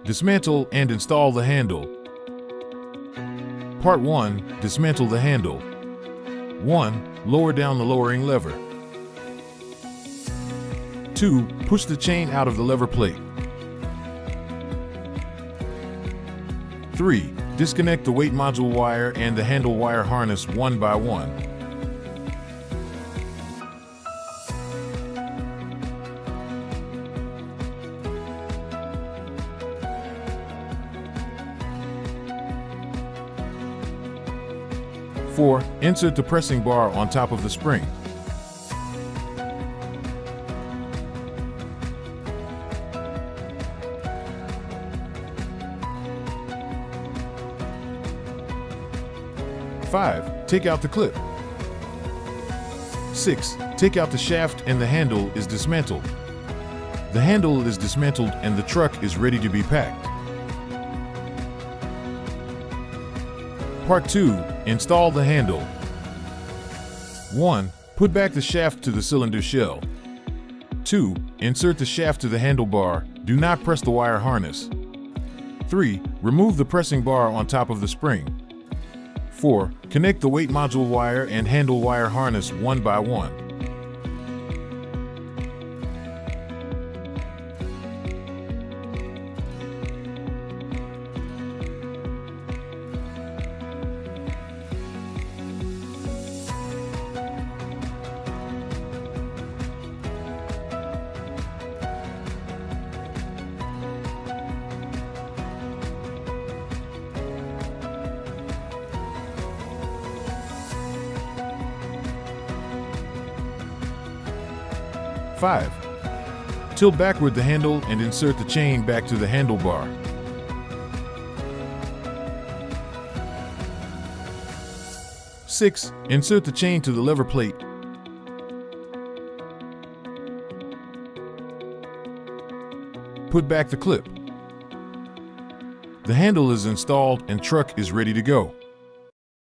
Dismantle and install the handle. Part 1. Dismantle the handle. 1. Lower down the lowering lever. 2. Push the chain out of the lever plate. 3. Disconnect the weight module wire and the handle wire harness one by one. 4. Insert the pressing bar on top of the spring. 5. Take out the clip. 6. Take out the shaft and the handle is dismantled. The handle is dismantled and the truck is ready to be packed. Part 2. Install the handle. 1. Put back the shaft to the cylinder shell. 2. Insert the shaft to the handlebar. Do not press the wire harness. 3. Remove the pressing bar on top of the spring. 4. Connect the weight module wire and handle wire harness one by one. 5. Tilt backward the handle and insert the chain back to the handlebar. 6. Insert the chain to the lever plate. 7. Put back the clip. The handle is installed and truck is ready to go.